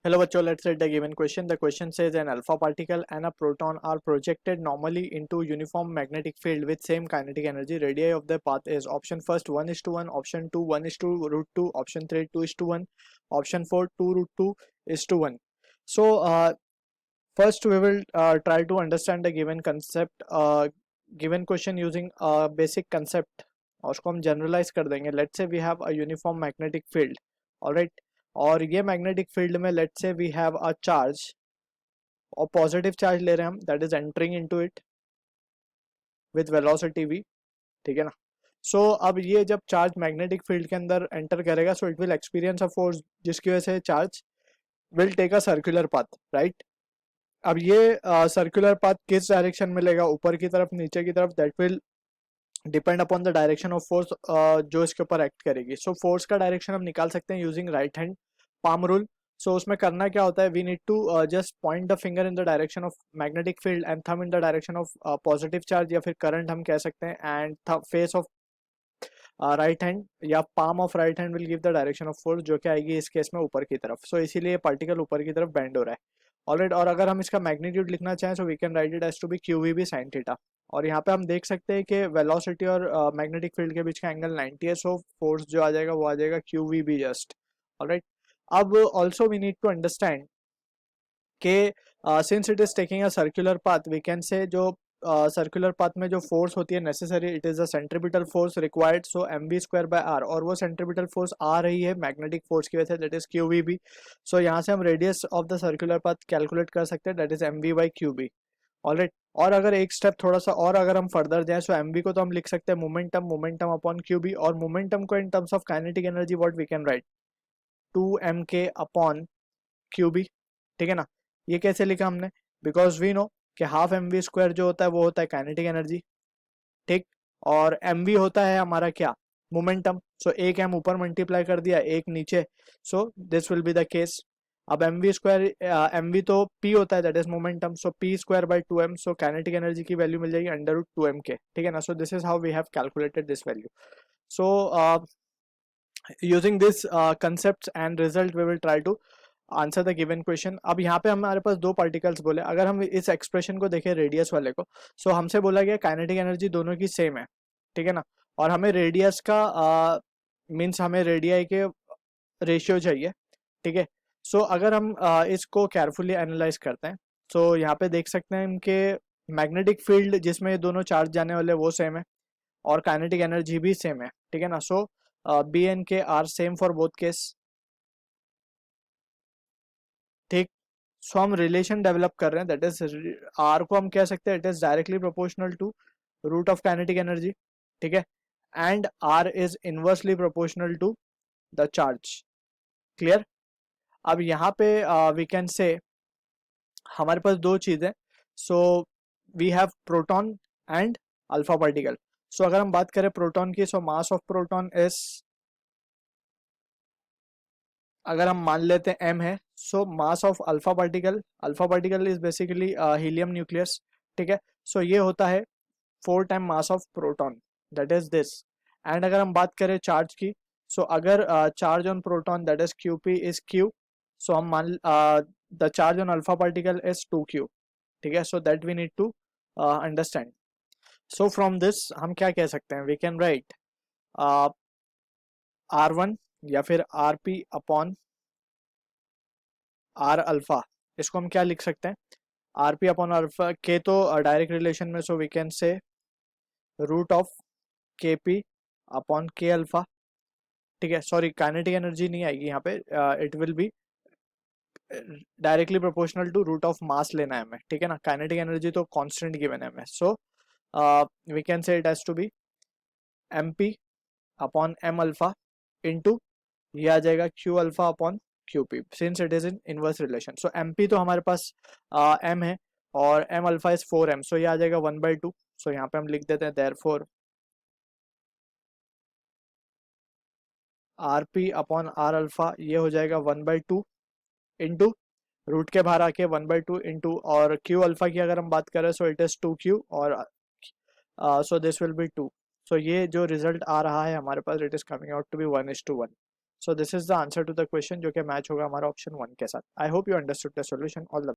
Hello, bachcho. Let's read the given question. The question says an alpha particle and a proton are projected normally into uniform magnetic field with same kinetic energy. Radii of the path is option first 1:1, option 2 1:root 2, option 3 2:1, option 4 2 root 2 is to 1. So first we will try to understand the given concept, given question using a basic concept और उसको हम generalize कर देंगे. Let's say we have a uniform magnetic field, alright. और ये magnetic field में let's say we have a charge और positive charge ले रहे हैं हम, that is entering into it with velocity v, ठीक है ना. सो अब ये जब चार्ज मैग्नेटिक फील्ड के अंदर एंटर करेगा so it will experience a force जिसकी वजह से charge will take a circular path, right. अब ये सर्कुलर पाथ किस डायरेक्शन में लेगा, ऊपर की तरफ नीचे की तरफ, that will depend upon the direction of force जो इसके ऊपर एक्ट करेगी. सो फोर्स का डायरेक्शन हम निकाल सकते हैं using right hand palm rule. So उसमें करना क्या होता है, we need to just point the finger in the direction of magnetic field and thumb in the direction of positive charge या फिर करंट हम कह सकते हैं, and face of right hand या palm of right hand will give the direction of force जो कि आएगी इस केस में ऊपर की तरफ. सो इसीलिए पार्टिकल ऊपर की तरफ बेंड हो रहा है, ऑलराइट. और अगर हम इसका मैग्नीट्यूड लिखना चाहें so we can write it as to be q v B sine theta. और यहाँ पे हम देख सकते हैं कि वेलोसिटी और मैग्नेटिक फील्ड के बीच का एंगल 90 है, सो फोर्स जो आ जाएगा वो आ जाएगा q v b just, alright. अब also we need to understand कि since it is taking a circular path we can say जो सर्कुलर पाथ में जो फोर्स होती है necessary, it is a centripetal force required, so m v square by r. और वो centripetal force आ रही है मैग्नेटिक फोर्स की वजह से, that is q v b. So यहाँ से हम radius of the circular path calculate कर सकते हैं, that is m v by q b, alright. और अगर एक स्टेप थोड़ा सा और अगर हम फर्दर जाएं सो एम बी को तो हम लिख सकते हैं momentum, momentum upon q B. और मोमेंटम को in terms of kinetic energy what we can write 2 mk upon q B, ठीक है ना. ये कैसे लिखा हमने, बिकॉज वी नो कि हाफ एम वी स्क्वायर जो होता है वो होता है काइनेटिक एनर्जी, ठीक. और एम वी होता है हमारा क्या, मोमेंटम. सो एक एम ऊपर मल्टीप्लाई कर दिया एक नीचे, so this will be the case. अब m v square, m v तो पी होता है that is momentum, so p square by 2m. So kinetic energy की वैल्यू मिल जाएगी अंडर रूट 2mk, ठीक है ना. So this is how we have calculated this value. So using this concepts and result we will try to answer the given question. अब यहाँ पे हमारे पास दो पार्टिकल्स बोले, अगर हम इस एक्सप्रेशन को देखें रेडियस वाले को, सो हमसे बोला गया काइनेटिक एनर्जी दोनों की सेम है, ठीक है ना. और हमें रेडियस का मीन्स हमें रेडियाई के रेशियो चाहिए, ठीक है. सो अगर हम इसको केयरफुली एनालाइज करते हैं, सो यहाँ पे देख सकते हैं कि मैग्नेटिक फील्ड जिसमें दोनों चार्ज जाने वाले वो सेम है और काइनेटिक एनर्जी भी सेम है, ठीक है ना. So B and k are same for both case, ठीक. सो हम रिलेशन डेवलप कर रहे हैं, दैट इज आर को हम कह सकते हैं it is directly proportional to root of kinetic energy, ठीक है. And R is inversely proportional to the charge, clear. अब यहाँ पे वी कैन से हमारे पास दो चीजें, so we have proton and alpha particle. So अगर हम बात करें प्रोटॉन की, so mass of proton is, अगर हम मान लेते हैं m है, so mass of alpha particle is basically helium nucleus, ठीक है. सो ये होता है 4 time mass of proton, that is this. And अगर हम बात करें चार्ज की, सो अगर charge on proton that is qp is q, सो हम मान the charge on alpha particle is 2q, ठीक है. So that we need to understand. So from this हम क्या कह सकते हैं, वी कैन राइट r1 या फिर rp अपॉन आर अल्फा. इसको हम क्या लिख सकते हैं, आर पी अपॉन अल्फा के तो डायरेक्ट रिलेशन में, so we can say root of K P upon K alpha, ठीक है. सॉरी काइनेटिक एनर्जी नहीं आएगी यहाँ पे, it will be directly proportional to root of mass लेना है हमें, ठीक है ना. काइनेटिक एनर्जी तो कांस्टेंट गिवन है हमें, so we can say it has to be M P upon M alpha into ये आ जाएगा Q alpha upon Q P, since it is in inverse relation. So M P तो हमारे पास M है और M alpha is 4m, सो ये आ जाएगा 1/2. सो यहाँ पे हम लिख देते हैं therefore R P upon R alpha ये हो जाएगा 1/2 इंटू रूट के बाहर आके 1/2 इंटू, और क्यू अल्फा की अगर हम बात करें सो इट इज 2q, और so this will be 2. So ये जो रिजल्ट आ रहा है हमारे पास, it is coming out to be 1:1. So this is the answer to the question जो कि मैच होगा हमारा ऑप्शन 1 के साथ. I hope you understood the solution. All the